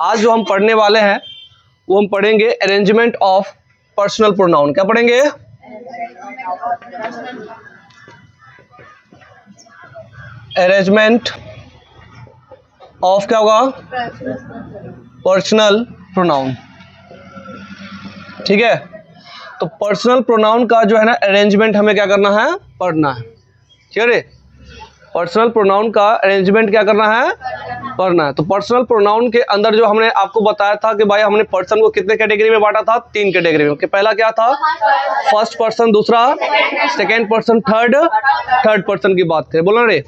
आज जो हम पढ़ने वाले हैं वो हम पढ़ेंगे अरेंजमेंट ऑफ पर्सनल प्रोनाउन। क्या पढ़ेंगे? अरेंजमेंट ऑफ क्या होगा? Personal pronoun. ठीक है, तो पर्सनल प्रोनाउन का जो है ना अरेंजमेंट हमें क्या करना है? पढ़ना है। ठीक है, पर्सनल प्रोनाउन का अरेंजमेंट क्या करना है? पढ़ना है। तो पर्सनल प्रोनाउन के अंदर जो हमने आपको बताया था कि भाई हमने पर्सन को कितने कैटेगरी में बांटा था? 3 कैटेगरी में। कि पहला क्या था? फर्स्ट पर्सन, दूसरा सेकेंड पर्सन, थर्ड पर्सन की बात करें। बोला रे,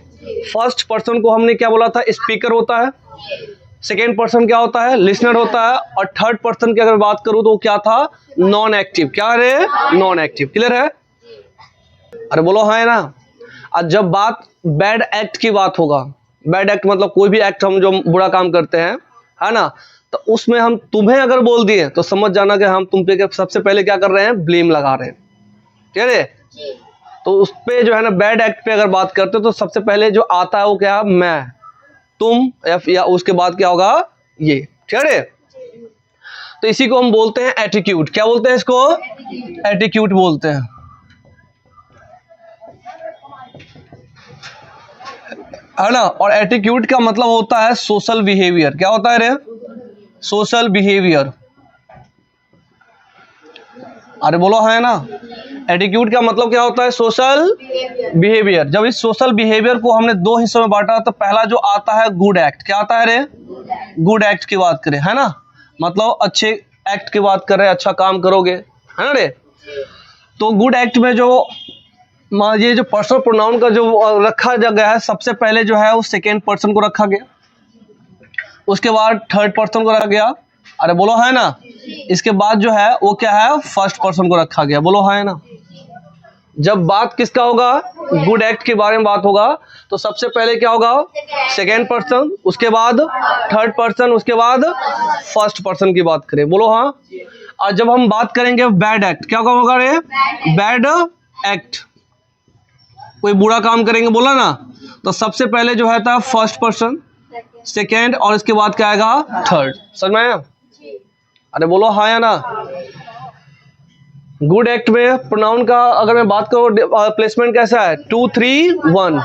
फर्स्ट पर्सन को हमने क्या बोला था? स्पीकर होता है। सेकेंड पर्सन क्या होता है? लिसनर होता है। और थर्ड पर्सन की अगर बात करूं तो क्या था? Non active. क्या है? Non active. क्लियर है? अरे बोलो हाँ है ना। आज जब बात बैड एक्ट की बात होगा, बैड एक्ट मतलब कोई भी एक्ट हम जो बुरा काम करते हैं, है ना, तो उसमें हम तुम्हें अगर बोल दिए तो समझ जाना कि हम तुम पे सबसे पहले क्या कर रहे हैं? ब्लेम लगा रहे हैं। ठीक है, तो उस पे जो है ना बैड एक्ट पे अगर बात करते हो तो सबसे पहले जो आता है वो क्या? मैं, तुम, या उसके बाद क्या होगा? ये। ठीक है, तो इसी को हम बोलते हैं एटीट्यूड। क्या बोलते हैं इसको? एटीट्यूड बोलते हैं, है ना। और एटीट्यूड का मतलब होता है सोशल बिहेवियर। क्या होता है रे? Social behaviour. अरे बोलो है ना। एटीट्यूड का मतलब क्या होता है? Social behaviour. जब इस सोशल बिहेवियर को हमने 2 हिस्सों में बांटा तो पहला जो आता है गुड एक्ट। क्या आता है रे? गुड एक्ट की बात करें, है ना, मतलब अच्छे एक्ट की बात कर रहे हैं, अच्छा काम करोगे, है ना रे। तो गुड एक्ट में जो ये जो पर्सनल प्रोनाउन का जो रखा गया है, सबसे पहले जो है वो सेकेंड पर्सन को रखा गया, उसके बाद थर्ड पर्सन को रखा गया। अरे बोलो है ना। इसके बाद जो है वो क्या है? फर्स्ट पर्सन को रखा गया। बोलो है ना। जब बात किसका होगा? गुड एक्ट के बारे में बात होगा तो सबसे पहले क्या होगा? सेकेंड पर्सन, उसके बाद थर्ड पर्सन, उसके बाद फर्स्ट पर्सन की बात करें। बोलो हाँ। और जब हम बात करेंगे बैड एक्ट, क्या होगा रे? बैड एक्ट, कोई बुरा काम करेंगे बोला ना, तो सबसे पहले जो है था फर्स्ट पर्सन, सेकेंड, और इसके बाद क्या आएगा? थर्ड। समझ में आया? अरे बोलो हाँ या ना। गुड एक्ट में प्रोनाउन का अगर मैं बात करूं प्लेसमेंट कैसा है? 2 3 1।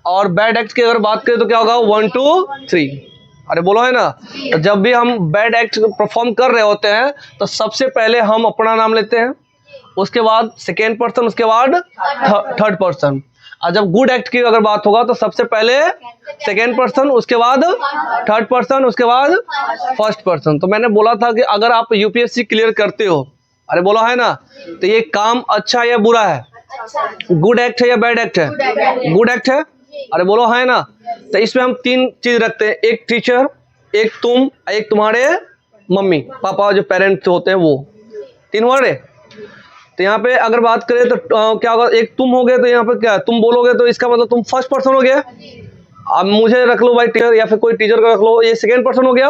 और बैड एक्ट की अगर बात करें तो क्या होगा? 1 2 3। अरे बोलो है ना। तो जब भी हम बैड एक्ट परफॉर्म कर रहे होते हैं तो सबसे पहले हम अपना नाम लेते हैं, उसके बाद सेकेंड पर्सन, उसके बाद थर्ड पर्सन। और जब गुड एक्ट की अगर बात होगा तो सबसे पहले सेकेंड पर्सन, उसके बाद थर्ड पर्सन, उसके बाद फर्स्ट पर्सन। तो मैंने बोला था कि अगर आप यूपीएससी क्लियर करते हो, अरे बोला है ना, तो ये काम अच्छा है या बुरा है? गुड एक्ट है या बैड एक्ट है? गुड एक्ट है। अरे बोलो है ना। तो इसमें हम 3 चीज रखते हैं, एक टीचर, एक तुम, एक तुम्हारे मम्मी पापा जो पेरेंट्स होते हैं, वो 3 वर्ड है। तो यहाँ पे अगर बात करें तो क्या होगा? एक तुम हो गए तो यहाँ पे क्या? तुम बोलोगे तो इसका मतलब तुम फर्स्ट पर्सन हो गया। अब मुझे रख लो भाई टीचर, या फिर कोई टीचर को रख लो, ये सेकेंड पर्सन हो गया।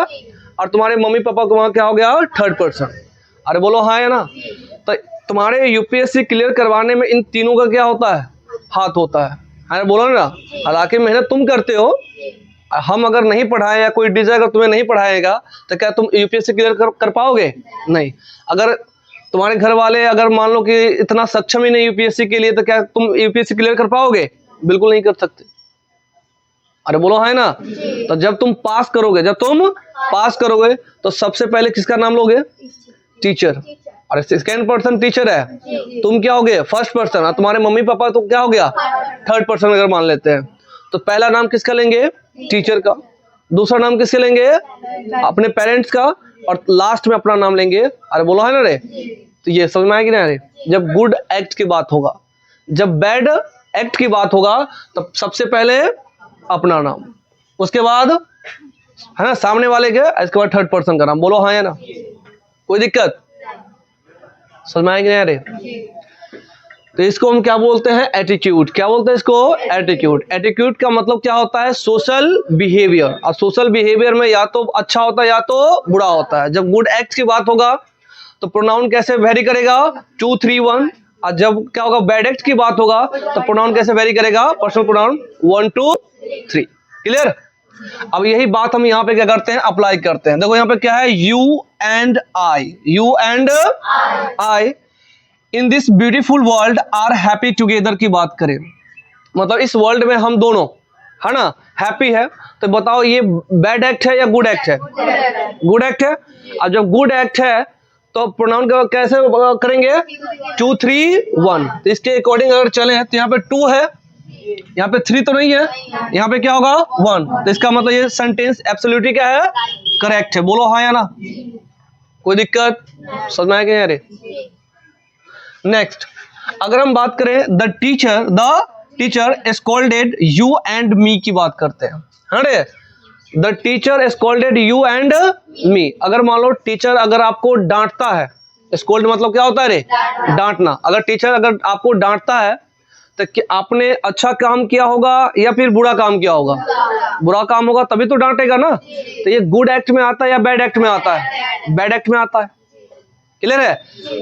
और तुम्हारे मम्मी पापा को वहाँ क्या हो गया? Third person. अरे बोलो हाँ है ना। तो तुम्हारे यूपीएससी क्लियर करवाने में इन तीनों का क्या होता है? हाथ होता है। अरे बोलो ना। हालांकि मेहनत तुम करते हो, हम अगर नहीं पढ़ाए या कोई टीचर अगर तुम्हें नहीं पढ़ाएगा तो क्या तुम यूपीएससी क्लियर कर पाओगे? नहीं। अगर तुम्हारे घर वाले अगर मान लो कि इतना सक्षम ही नहीं यूपीएससी के लिए, तो क्या तुम यूपीएससी क्लियर कर पाओगे? बिल्कुल नहीं कर सकते। अरे बोलो है ना। तो जब तुम पास करोगे तो सबसे पहले किसका नाम लोगे? टीचर। और सेकेंड पर्सन टीचर है, तुम क्या हो गए? First person. और तुम्हारे मम्मी पापा तो क्या हो गया? थर्ड पर्सन अगर मान लेते हैं तो पहला नाम किसका लेंगे? टीचर का। दूसरा नाम किसके लेंगे? अपने पेरेंट्स का। और लास्ट में अपना नाम लेंगे। अरे बोलो है ना रे। तो ये समझ में आएगी ना रे। जब गुड एक्ट की बात होगा, जब बैड एक्ट की बात होगा, तब सबसे पहले अपना नाम, उसके बाद है ना सामने वाले के, इसके बाद थर्ड पर्सन का नाम। बोलो हाँ या ना। कोई दिक्कत? समझ में आएगी ना रे। तो इसको हम क्या बोलते हैं? एटीट्यूड। क्या बोलते हैं इसको? एटीट्यूड। एटीट्यूड का मतलब क्या होता है? Social behaviour. और सोशल बिहेवियर में या तो अच्छा होता है या तो बुरा होता है। जब गुड एक्ट की बात होगा तो प्रोनाउन कैसे वेरी करेगा? 2 3 1। और जब क्या होगा? बैड एक्ट की बात होगा तो प्रोनाउन कैसे वेरी करेगा? Personal pronoun 1 2 3। क्लियर? अब यही बात हम यहाँ पे क्या करते हैं, अप्लाई करते हैं। देखो यहाँ पे क्या है, you and I, you and I in this beautiful world are happy together की बात करें, मतलब इस वर्ल्ड में हम दोनों है ना हैप्पी है, तो बताओ ये बैड एक्ट है या गुड एक्ट है? गुड एक्ट है। अब जब गुड एक्ट है तो प्रोनाउन कैसे करेंगे, 2 3 1। तो इसके अकॉर्डिंग अगर चले तो यहाँ पे 2 है, यहाँ पे 3 तो नहीं है, यहाँ पे क्या होगा 1। तो इसका मतलब ये सेंटेंस एब्सोल्युटली क्या है, करेक्ट है। बोलो हाँ या ना, कोई दिक्कत समझ में आया क्या यार? नेक्स्ट अगर हम बात करें the teacher scolded you and मी की बात करते हैं। अरे the teacher scolded you and मी, अगर मान लो टीचर अगर आपको डांटता है, स्कोल्ड मतलब क्या होता है रे, डांटना। अगर टीचर अगर आपको डांटता है तो आपने अच्छा काम किया होगा या फिर बुरा काम किया होगा? बुरा काम होगा तभी तो डांटेगा ना। तो ये गुड एक्ट में आता है या बैड एक्ट में आता है? बैड एक्ट में आता है। क्लियर है?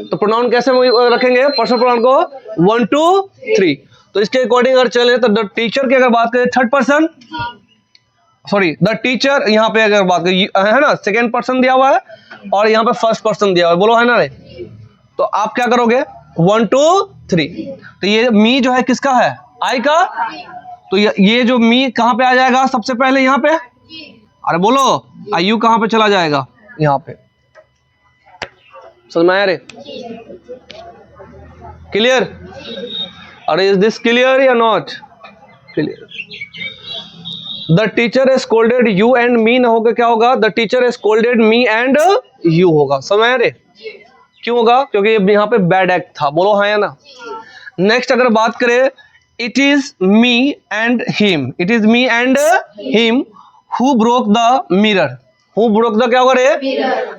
तो प्रोनाउन कैसे रखेंगे पर्सनल प्रोनाउन को, 1 2 3। तो इसके अकॉर्डिंग अगर चले तो द टीचर की अगर बात करें third person, sorry the teacher, यहाँ पे अगर बात करें है ना सेकेंड पर्सन दिया हुआ है और यहाँ पे फर्स्ट पर्सन दिया हुआ है, बोलो है ना रे। तो आप क्या करोगे 1 2 3। तो ये मी जो है किसका है, आई का। तो ये जो मी कहाँ पे आ जाएगा सबसे पहले, यहाँ पे। अरे बोलो आई यू कहाँ पे चला जाएगा, यहाँ पे। समझ में आया रे? क्लियर? अरे इज दिस क्लियर या not clear? The teacher scolded you and मी ना होगा क्या होगा, the teacher scolded me and you होगा। समझ में आया रे? क्यों होगा, क्योंकि यहाँ पे बैड एक्ट था। बोलो हाँ या ना। नेक्स्ट अगर बात करें it is me and him, it is me and him who broke the mirror, who broke the क्या होगा रे,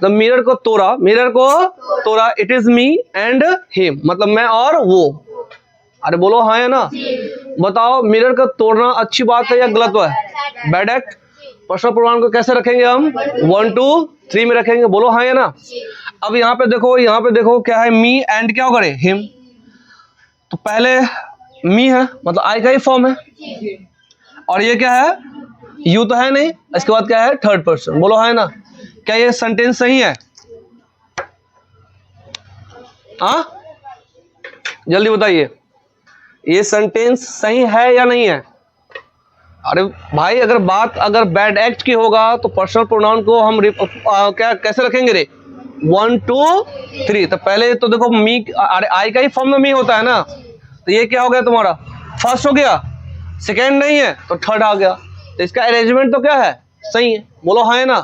द मिरर को तोड़ा, मिरर को तोड़ा। It is me and him मतलब मैं और वो। अरे बोलो हाँ या ना। बताओ मिरर का तोड़ना अच्छी बात है या गलत है, बैड एक्ट। पर्सनल प्रोनाउन को कैसे रखेंगे हम, 1 2 3 में रखेंगे। बोलो हाँ या ना। अब यहाँ पे देखो क्या है, मी एंड क्या होगा रे, हिम। तो पहले मी है मतलब आई का ही फॉर्म है, और ये क्या है, यू तो है नहीं। इसके बाद क्या है, थर्ड पर्सन। बोलो हाँ या ना। क्या ये सेंटेंस सही है? हाँ जल्दी बताइए, ये सेंटेंस सही है या नहीं है? अरे भाई अगर बैड एक्ट की होगा तो पर्सनल प्रोनाउन को हम क्या कैसे रखेंगे रे, 1 2 3। तो पहले तो देखो मी, अरे आई का ही फॉर्म में मी होता है ना। तो ये क्या हो गया तुम्हारा, फर्स्ट हो गया, सेकेंड नहीं है तो थर्ड आ गया। तो इसका अरेंजमेंट तो क्या है, सही है। बोलो हाँ है ना।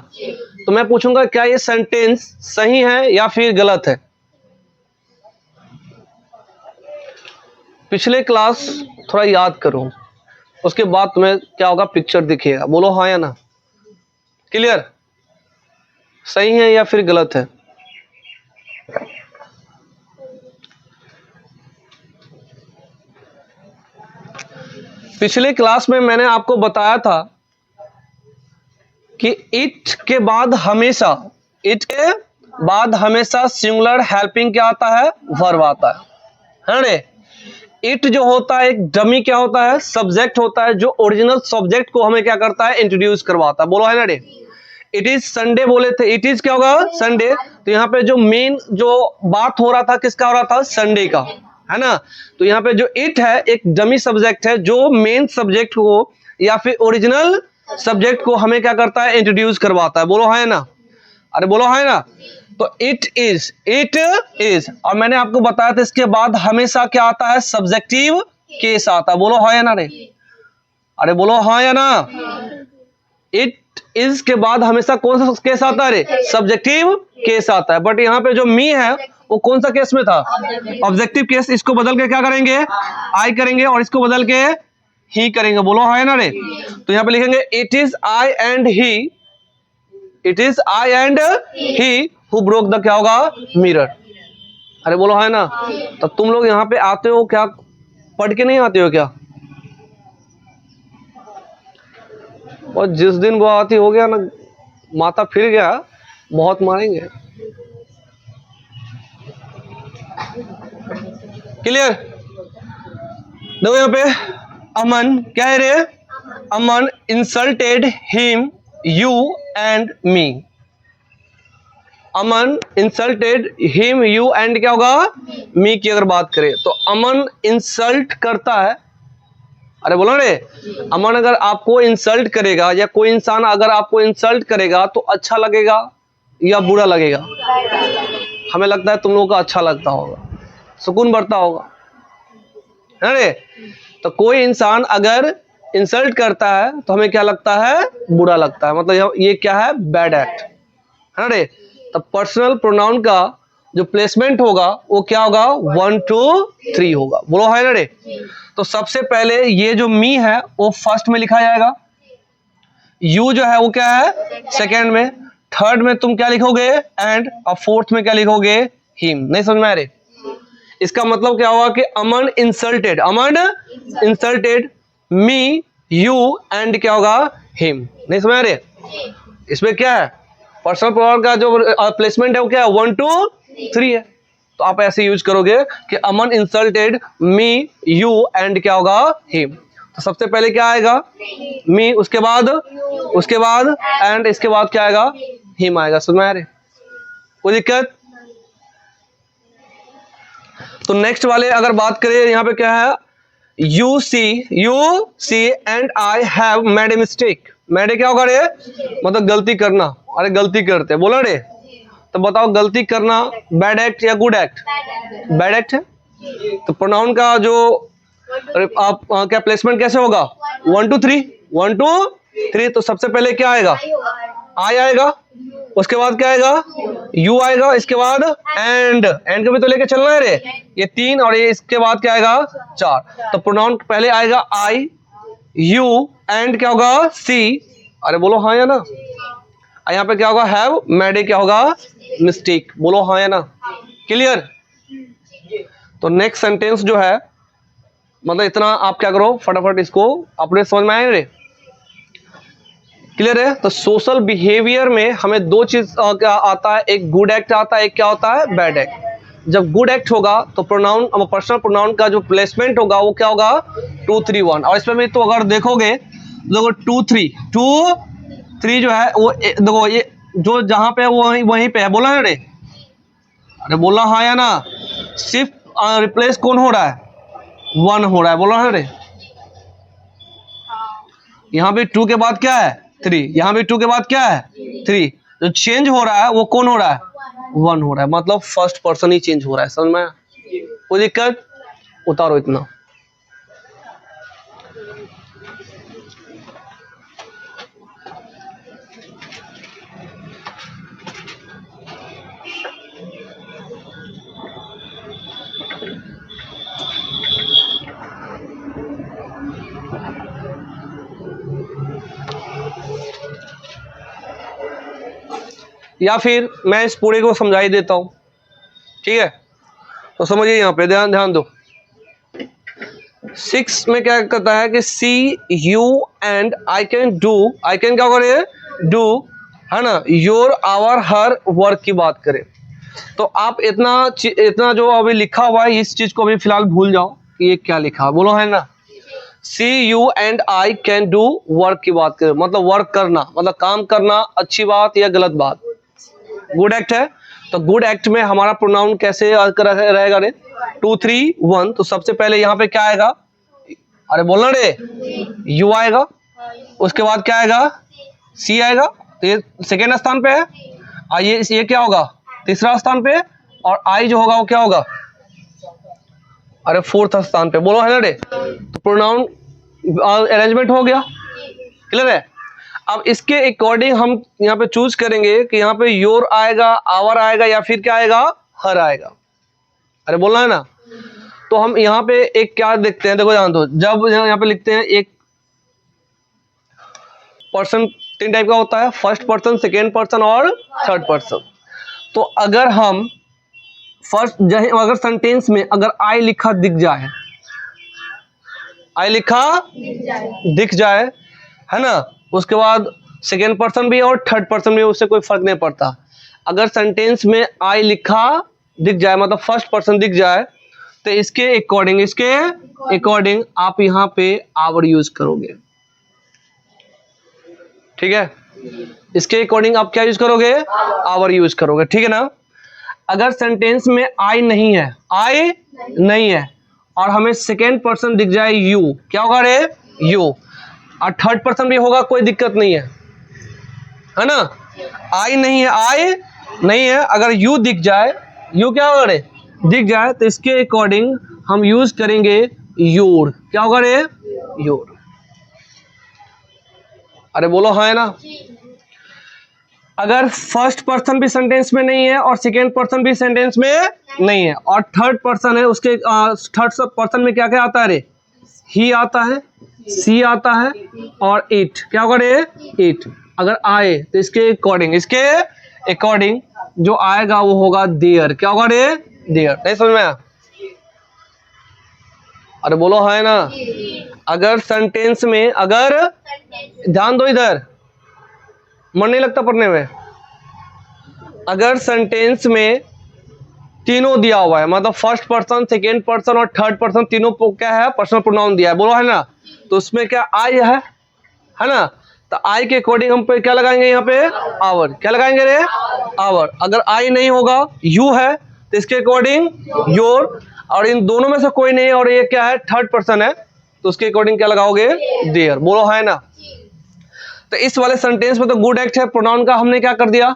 तो मैं पूछूंगा क्या ये सेंटेंस सही है या फिर गलत है? पिछले क्लास थोड़ा याद करो, उसके बाद तुम्हें क्या होगा, पिक्चर दिखेगा। बोलो हाँ या ना। क्लियर? सही है या फिर गलत है? पिछले क्लास में मैंने आपको बताया था कि इट के बाद हमेशा सिंगुलर हेल्पिंग क्या आता है, वर्ब आता है ना। इट जो होता है एक डमी क्या होता है, सब्जेक्ट होता है, जो ओरिजिनल सब्जेक्ट को हमें क्या करता है, इंट्रोड्यूस करवाता है। बोलो है ना रे। इट इज संडे बोले थे, इट इज क्या होगा, संडे। तो यहाँ पे जो मेन जो बात हो रहा था किसका हो रहा था, संडे का, है ना। तो यहाँ पे जो इट है एक डमी सब्जेक्ट है, जो मेन सब्जेक्ट को या फिर ओरिजिनल सब्जेक्ट को हमें क्या करता है, इंट्रोड्यूस करवाता है। बोलो है ना। अरे बोलो है ना। तो इट इज और मैंने आपको बताया था इसके बाद हमेशा क्या आता है, सब्जेक्टिव केस आता है। बोलो हाँ या ना रे। अरे बोलो हाँ या ना। इट इज के बाद हमेशा कौन सा केस आता है रे, सब्जेक्टिव केस आता है। बट यहाँ पे जो मी है वो कौन सा केस में था, ऑब्जेक्टिव केस। इसको बदल के क्या करेंगे, आई करेंगे, और इसको बदल के ही करेंगे। बोलो हाँ या ना रे। तो यहाँ पे लिखेंगे it is I and he, it is I and he who broke the क्या होगा, मिरर। अरे बोलो है ना। तो तुम लोग यहाँ पे आते हो क्या, पढ़ के नहीं आते हो क्या? और जिस दिन वो आती हो गया ना, माथा फिर गया, बहुत मारेंगे। क्लियर? देखो यहाँ पे अमन क्या है रे, Aman insulted him, you and me. Aman insulted him, you and क्या होगा, मी की अगर बात करें तो अमन इंसल्ट करता है। अरे बोलो रे, अमन अगर आपको इंसल्ट करेगा या कोई इंसान अगर आपको इंसल्ट करेगा तो अच्छा लगेगा या बुरा लगेगा? हमें लगता है तुम लोगों को अच्छा लगता होगा, सुकून बढ़ता होगा, है रे? तो कोई इंसान अगर इंसल्ट करता है तो हमें क्या लगता है, बुरा लगता है, मतलब ये क्या है, बैड एक्ट, है रे? तो पर्सनल प्रोनाउन का जो प्लेसमेंट होगा वो क्या होगा, 1 2 3 होगा। बोलो है ना रे? तो सबसे पहले ये जो मी है वो फर्स्ट में लिखा जाएगा, यू जो है वो क्या है, सेकेंड में, थर्ड में तुम क्या लिखोगे, एंड, और फोर्थ में क्या लिखोगे, हिम। नहीं समझ में आ रहे? इसका मतलब क्या हुआ कि Aman insulted, Aman insulted me, you and क्या होगा, हिम। नहीं समझ आ रहे? इसमें क्या है, पर्सनल प्रोनाउन का जो प्लेसमेंट है वो क्या है, 1 2 3 है। तो आप ऐसे यूज करोगे कि Aman insulted me, you and क्या होगा, हिम। तो सबसे पहले क्या आएगा, मी, उसके बाद एंड, इसके बाद क्या आएगा, हिम आएगा। समझ में आ रहे? कोई दिक्कत? तो नेक्स्ट वाले अगर बात करें, यहाँ पे क्या है, you see and I have made a mistake. Made क्या होगा रे, मतलब गलती करना। अरे गलती करते, बोला रे? तो बताओ गलती करना बैड एक्ट या गुड एक्ट? बैड एक्ट है। तो प्रोनाउन का जो आप क्या प्लेसमेंट कैसे होगा, 1 2 3, 1 2 3। तो सबसे पहले क्या आएगा, आई आएगा, उसके बाद क्या आएगा, यू आएगा, इसके बाद एंड का भी तो लेके चलना है रे, ये 3, और ये इसके बाद क्या आएगा, 4। तो प्रोनाउन पहले आएगा आई, यू एंड क्या होगा, सी। अरे बोलो हाँ या ना? यहाँ पे क्या होगा, हैव मेड क्या होगा, मिस्टेक। बोलो हाँ या ना? क्लियर? तो नेक्स्ट सेंटेंस जो है, मतलब इतना आप क्या करो, फटाफट इसको अपने समझ में आए रे? क्लियर है? तो सोशल बिहेवियर में हमें दो चीज क्या आता है, एक गुड एक्ट आता है, एक क्या होता है, बैड एक्ट। जब गुड एक्ट होगा तो प्रोनाउन, पर्सनल प्रोनाउन का जो प्लेसमेंट होगा वो क्या होगा, 2 3 1। और इसमें भी तो अगर देखोगे, देखो 2 3 जो है वो देखो, ये जो जहां पे वो वहीं पे है। बोला है रे? अरे बोला हाँ या ना? सिर्फ रिप्लेस कौन हो रहा है, 1 हो रहा है। बोला है रे? यहाँ पे 2 के बाद क्या है, 3, यहाँ भी 2 के बाद क्या है, 3। जो चेंज हो रहा है वो कौन हो रहा है, 1 हो रहा है, मतलब फर्स्ट पर्सन ही चेंज हो रहा है। समझ में? कोई दिक्कत? उतारो इतना। या फिर मैं इस पूरे को समझा ही देता हूं, ठीक है? तो समझिए, यहाँ पे ध्यान दो। 6 में क्या कहता है कि see you and I can do, I can क्या करे, डू, है ना, योर आवर हर वर्क की बात करें तो आप इतना जो अभी लिखा हुआ है इस चीज को अभी फिलहाल भूल जाओ कि ये क्या लिखा है। बोलो है ना? See you and I can do work की बात करें, मतलब वर्क करना, मतलब काम करना, अच्छी बात या गलत बात, गुड एक्ट है। तो गुड एक्ट में हमारा प्रोनाउन कैसे रहेगा रे, 2 3 1। तो सबसे पहले यहाँ पे क्या आएगा, अरे बोलना रे, यू आएगा, उसके बाद क्या आएगा, सी आएगा, तो ये सेकेंड स्थान पे है, और ये क्या होगा, तीसरा स्थान पे, और आई जो होगा वो क्या होगा, अरे फोर्थ स्थान पे। बोलो है ना रे? तो प्रोनाउन अरेंजमेंट हो गया, क्लियर है? अब इसके अकॉर्डिंग हम यहाँ पे चूज करेंगे कि यहाँ पे योर आएगा, आवर आएगा, या फिर क्या आएगा, हर आएगा। अरे बोलना है ना? तो हम यहाँ पे एक क्या देखते हैं, देखो जान दो, जब यहाँ पे लिखते हैं एक पर्सन 3 टाइप का होता है, फर्स्ट पर्सन, सेकेंड पर्सन और थर्ड पर्सन। तो अगर हम अगर सेंटेंस में अगर आई लिखा दिख जाए, आई लिखा दिख जाए, है ना, उसके बाद सेकेंड पर्सन भी और थर्ड पर्सन भी, उससे कोई फर्क नहीं पड़ता। अगर सेंटेंस में आई लिखा दिख जाए, मतलब फर्स्ट पर्सन दिख जाए, तो इसके अकॉर्डिंग आप यहाँ पे आवर यूज करोगे। ठीक है, इसके अकॉर्डिंग आप क्या यूज करोगे, आवर यूज करोगे, ठीक है ना। अगर सेंटेंस में आई नहीं है, आई नहीं है, और हमें सेकेंड पर्सन दिख जाए यू, क्या होगा रे, यू, और थर्ड पर्सन भी होगा, कोई दिक्कत नहीं है ना। आई नहीं है, आई नहीं है, अगर यू दिख जाए, यू क्या होगा रे, दिख जाए, तो इसके अकॉर्डिंग हम यूज करेंगे योर, क्या होगा रे, योर। अरे बोलो हाँ है ना। अगर फर्स्ट पर्सन भी सेंटेंस में नहीं है और सेकेंड पर्सन भी सेंटेंस में नहीं है और थर्ड पर्सन है, उसके थर्ड पर्सन में क्या क्या आता है रे, ही आता है, सी आता है और इट, क्या होगा रे, इट। अगर आए तो इसके अकॉर्डिंग जो आएगा वो होगा देयर, क्या होगा रे, देयर। नहीं समझ में आया? अरे बोलो हाँ है ना। अगर सेंटेंस में, अगर ध्यान दो इधर, मन नहीं लगता पढ़ने में, अगर सेंटेंस में तीनों दिया हुआ है, मतलब फर्स्ट पर्सन, सेकेंड पर्सन और थर्ड पर्सन तीनों क्या है, पर्सनल प्रोनाउन दिया है, बोलो है ना, तो उसमें क्या आई है ना, तो आई के अकॉर्डिंग हम पे क्या लगाएंगे, यहाँ पे आवर, क्या लगाएंगे रे, आवर। अगर आई नहीं होगा, यू है, तो इसके अकॉर्डिंग योर, और इन दोनों में से कोई नहीं है और ये क्या है, थर्ड पर्सन है, तो उसके अकॉर्डिंग क्या लगाओगे, देयर, बोलो है ना। तो इस वाले सेंटेंस में तो गुड एक्ट है, प्रोनाउन का हमने क्या कर दिया,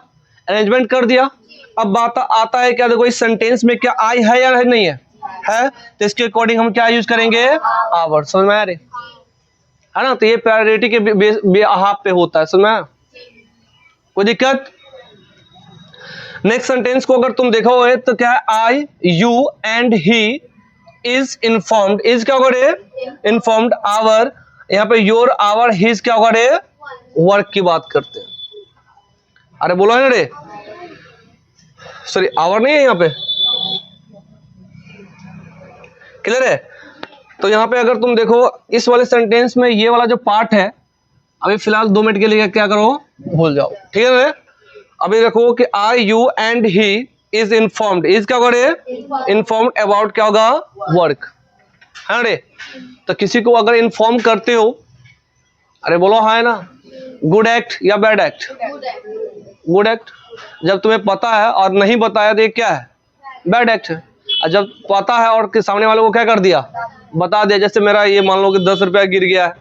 अरेंजमेंट कर दिया। अब बात आता है क्या, देखो इस सेंटेंस में क्या आई है या नहीं है, तो इसके अकॉर्डिंग हम क्या यूज करेंगे, आवर। समझ में आ रही है ना। तो ये प्रायोरिटी के बेहाफ पे होता है, समझ में आया? कोई दिक्कत? नेक्स्ट सेंटेंस को अगर तुम देखोगे तो क्या है, I, you and he is informed, is क्या होगा रे, इन्फॉर्म्ड, आवर, यहाँ पे योर, आवर, हिज क्या होगा रे, वर्क की बात करते हैं। अरे बोलो है ना रे, सॉरी आवर नहीं है यहाँ पे, क्लियर है। तो यहाँ पे अगर तुम देखो इस वाले सेंटेंस में ये वाला जो पार्ट है, अभी फिलहाल 2 मिनट के लिए क्या करो, भूल जाओ, ठीक है ना। अभी देखो कि I, you and he is informed, is क्या होगा रे, इन्फॉर्म्ड अबाउट क्या होगा, वर्क, है रे। तो किसी को अगर इन्फॉर्म करते हो, अरे बोलो हाँ है ना, गुड एक्ट या बैड एक्ट, गुड एक्ट। जब तुम्हें पता है और नहीं बताया तो ये क्या है, बैड एक्ट है। और जब पता है और सामने वाले को क्या कर दिया, बता दिया, जैसे मेरा ये मान लो कि 10 रुपया गिर गया है,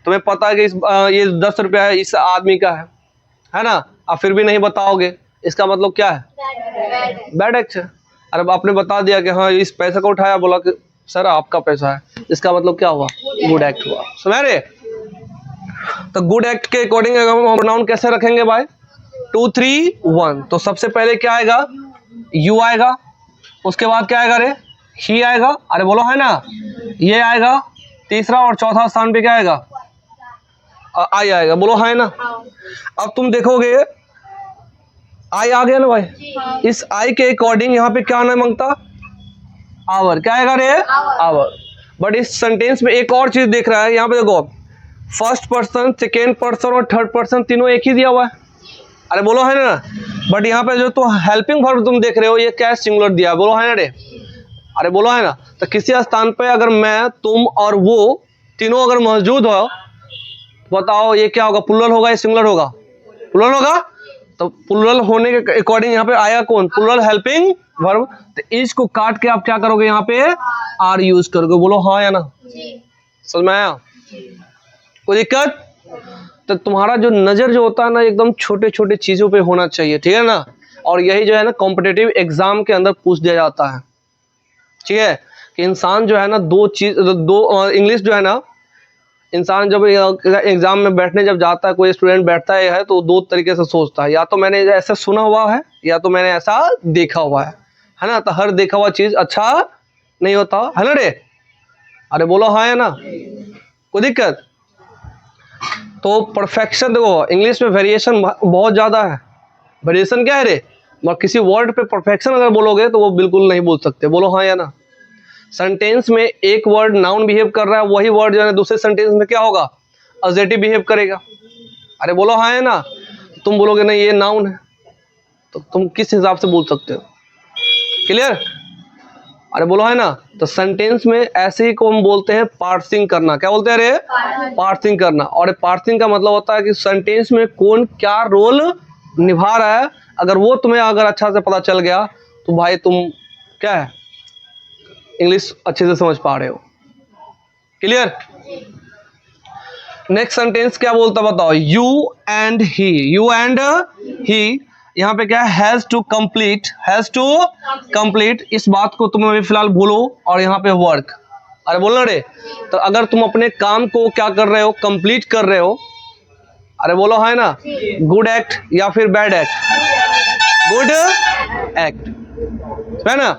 तुम्हें पता है कि ये 10 रुपया है, इस आदमी का है ना, आप फिर भी नहीं बताओगे, इसका मतलब क्या है, बैड एक्ट है। अरे आपने बता दिया कि हाँ इस पैसे को उठाया, बोला कि सर आपका पैसा है, इसका मतलब क्या हुआ, गुड एक्ट हुआ, समझ रहे। तो गुड एक्ट के अकॉर्डिंग हम प्रोनाउन कैसे रखेंगे भाई, 2 3 1। तो सबसे पहले क्या आएगा, यू आएगा, उसके बाद क्या आएगा रे, ही आएगा, अरे बोलो है ना, ये आएगा, तीसरा और चौथा स्थान पे क्या आएगा, आई आएगा, बोलो है ना। अब तुम देखोगे आई आ गया ना भाई, इस आई के अकॉर्डिंग यहाँ पे क्या आना मांगता, आवर, क्या आएगा रे, आवर। बट इस सेंटेंस में एक और चीज देख रहा है, यहाँ पे देखो फर्स्ट पर्सन, सेकेंड पर्सन और थर्ड पर्सन तीनों एक ही दिया हुआ है, अरे बोलो है ना। बट यहाँ पे जो तो हेल्पिंग वर्ब तुम देख रहे हो, ये क्या है, सिंगुलर दिया है, बोलो है ना रे, अरे बोलो है ना। तो किसी स्थान पे अगर मैं, तुम और वो तीनों अगर मौजूद हो, बताओ ये क्या होगा, प्लुरल होगा या सिंगुलर होगा, प्लुरल होगा। तो प्लुरल होने के अकॉर्डिंग यहाँ पे आया कौन, प्लुरल हेल्पिंग वर्ब। तो इज को काट के आप क्या करोगे, यहाँ पे आर यूज करोगे, बोलो हाँ या ना, समझ में आया, कोई दिक्कत। तो तुम्हारा जो नजर जो होता है ना, एकदम छोटे छोटे चीजों पे होना चाहिए, ठीक है ना। और यही जो है ना कॉम्पिटिटिव एग्जाम के अंदर पूछ दिया जाता है, ठीक है, कि इंसान जो है ना दो इंग्लिश जो है ना, इंसान जब एग्जाम में बैठने जब जाता है, कोई स्टूडेंट बैठता है तो 2 तरीके से सोचता है, या तो मैंने ऐसा सुना हुआ है या तो मैंने ऐसा देखा हुआ है ना। तो हर देखा हुआ चीज अच्छा नहीं होता है ना रे, अरे बोलो हाँ है ना, कोई दिक्कत। तो परफेक्शन देखो इंग्लिश में वेरिएशन बहुत ज्यादा है, वेरिएशन क्या है रे, मगर किसी वर्ड पे परफेक्शन अगर बोलोगे तो वो बिल्कुल नहीं बोल सकते, बोलो हाँ या ना। सेंटेंस में एक वर्ड नाउन बिहेव कर रहा है, वही वर्ड जो है दूसरे सेंटेंस में क्या होगा, एडजेक्टिव बिहेव करेगा, अरे बोलो हाँ है ना। तुम बोलोगे नहीं ये नाउन है, तो तुम किस हिसाब से बोल सकते हो, क्लियर। अरे बोलो है ना। तो सेंटेंस में ऐसे ही को हम बोलते हैं पार्सिंग करना। क्या बोलते हैं अरे? पार्सिंग करना। और पार्सिंग का मतलब होता है कि सेंटेंस में कौन क्या रोल निभा रहा है, अगर वो तुम्हें अगर अच्छा से पता चल गया तो भाई तुम क्या है, इंग्लिश अच्छे से समझ पा रहे हो। क्लियर? नेक्स्ट सेंटेंस क्या बोलता बताओ? You and he. You and he, यहाँ पे क्या है? Has to complete. Has to complete, इस बात को तुम अभी फिलहाल भूलो और यहाँ पे वर्क। अरे बोलना रे। तो अगर तुम अपने काम को क्या कर रहे हो? कंप्लीट कर रहे हो। अरे बोलो है ना। गुड एक्ट या फिर बैड एक्ट? गुड एक्ट है ना।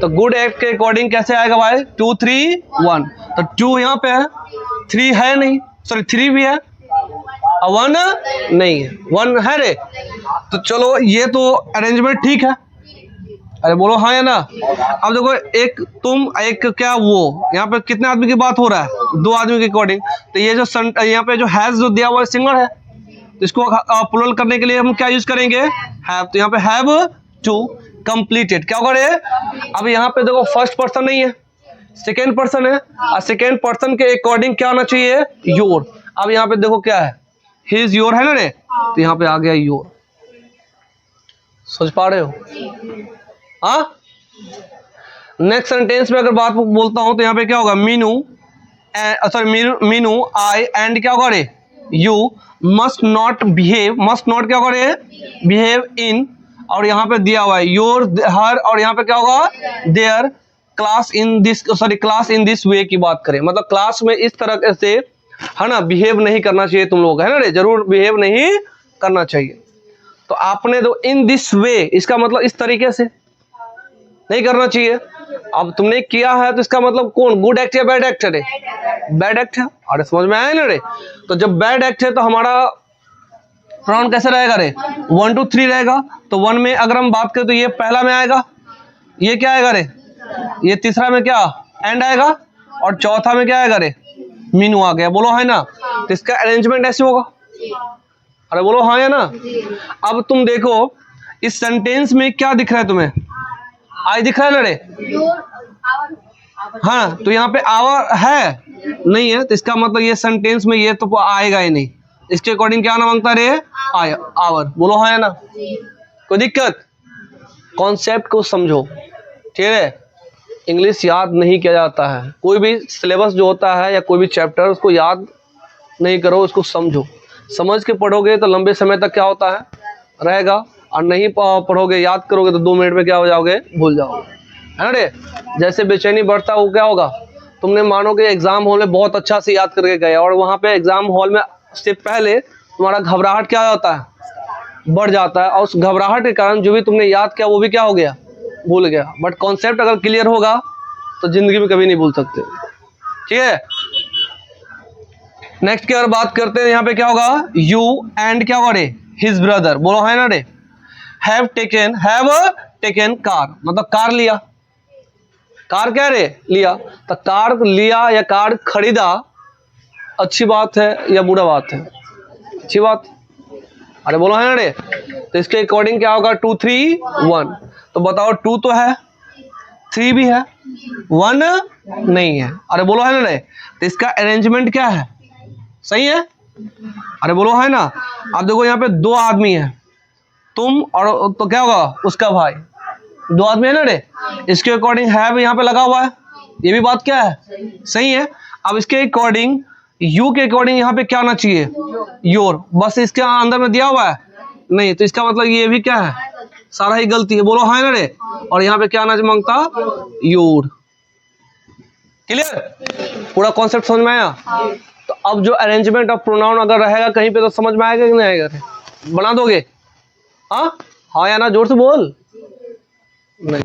तो गुड एक्ट के अकॉर्डिंग कैसे आएगा भाई? 2 3 1। तो 2 यहाँ पे है, 3 है नहीं, सॉरी 3 भी है और 1 नहीं है। 1 है रे। तो चलो ये तो अरेंजमेंट ठीक है। अरे बोलो हाँ या ना। अब देखो एक तुम एक क्या वो, यहाँ पे कितने आदमी की बात हो रहा है? 2 आदमी के अकॉर्डिंग। तो ये जो यहाँ पे जो हैज जो दिया हुआ है सिंगल है, तो इसको प्लुरल करने के लिए हम क्या यूज करेंगे? हैव। तो यहाँ पे हैव टू कंप्लीटेड क्या करे? अब यहाँ पे देखो फर्स्ट पर्सन नहीं है, सेकेंड पर्सन है, और सेकेंड पर्सन के अकॉर्डिंग क्या होना चाहिए? योर। अब यहाँ पे देखो क्या है? हिज योर है ना रे। तो यहाँ पे आ गया योर। सोच पा रहे हो? हाँ। नेक्स्ट सेंटेंस में अगर बात बोलता हूं तो यहाँ पे क्या होगा? Meenu sorry Meenu I and क्या करे? You must not behave. Must not क्या करे? Behave in. और यहाँ पे दिया हुआ है योर हर, और यहाँ पे क्या होगा? Their class in this, sorry class in this way की बात करें, मतलब क्लास में इस तरह से है ना बिहेव नहीं करना चाहिए तुम लोग, है ना रे। जरूर बिहेव नहीं करना चाहिए। तो आपने तो इन दिस वे, इसका मतलब इस तरीके से नहीं करना चाहिए। अब तुमने किया है तो इसका मतलब कौन? गुड एक्ट या बैड एक्ट है रे? बैड एक्ट है। अरे समझ में आया ना रे। तो जब बैड एक्ट है तो हमारा प्रोनाउन कैसे रहेगा रे? 1 2 3 रहेगा। तो 1 में अगर हम बात करें तो ये पहला में आएगा, ये क्या आएगा रे? ये तीसरा में क्या? एंड आएगा। और चौथा में क्या आएगा रे? मीनू आ गया। बोलो है ना। तो इसका अरेंजमेंट ऐसे होगा। अरे बोलो हाँ या ना। अब तुम देखो इस सेंटेंस में क्या दिख रहा है तुम्हें? आई दिख रहा है ना रे? हाँ। तो यहाँ पे आवर है नहीं है, तो इसका मतलब ये सेंटेंस में ये तो आएगा ही नहीं। इसके अकॉर्डिंग क्या आना मांगता रे? आया आवर। बोलो हाँ या ना। कोई दिक्कत? कॉन्सेप्ट को समझो, ठीक है। इंग्लिश याद नहीं किया जाता है, कोई भी सिलेबस जो होता है या कोई भी चैप्टर उसको याद नहीं करो, उसको समझो। समझ के पढ़ोगे तो लंबे समय तक क्या होता है? रहेगा। और नहीं पढ़ोगे याद करोगे तो 2 मिनट में क्या हो जाओगे? भूल जाओगे, है ना रे। जैसे बेचैनी बढ़ता है वो क्या होगा? तुमने मानो कि एग्जाम हॉल में बहुत अच्छा से याद करके गए और वहाँ पे एग्जाम हॉल में से पहले तुम्हारा घबराहट क्या होता है? बढ़ जाता है। और उस घबराहट के कारण जो भी तुमने याद किया वो भी क्या हो गया? भूल गया। बट कॉन्सेप्ट अगर क्लियर होगा तो जिंदगी में कभी नहीं भूल सकते, ठीक है। नेक्स्ट की अगर बात करते हैं यहाँ पे क्या होगा? यू एंड क्या करे? His brother. बोलो है ना रे। हैव टेकन कार, मतलब कार लिया। कार क्या रे? लिया। तो कार लिया या कार खरीदा अच्छी बात है या बुरा बात है? अच्छी बात। अरे बोलो है ना रे। तो इसके अकॉर्डिंग क्या होगा? 2 3 1। तो बताओ 2 तो है, 3 भी है, 1 नहीं है। अरे बोलो है ना रे। तो इसका अरेंजमेंट क्या है? सही है। अरे बोलो है ना। अब देखो यहाँ पे 2 आदमी है, तुम और तो क्या होगा? उसका भाई। 2 आदमी है ना रे। इसके अकॉर्डिंग हैव यहाँ पे लगा हुआ है, ये भी बात क्या है? सही है। अब इसके अकॉर्डिंग यू के अकॉर्डिंग यहाँ पे क्या आना चाहिए? योर। बस इसके अंदर में दिया हुआ है नहीं, तो इसका मतलब ये भी क्या है? सारा ही गलती है। बोलो हाँ ना रे। और यहाँ पे क्या आना मांगता? योर। क्लियर? पूरा कॉन्सेप्ट समझ में आया? तो अब जो अरेंजमेंट ऑफ प्रोनाउन अगर रहेगा कहीं पे तो समझ में आएगा कि नहीं आएगा? बना दोगे? हाँ हाँ या ना, जोर से बोल। नहीं।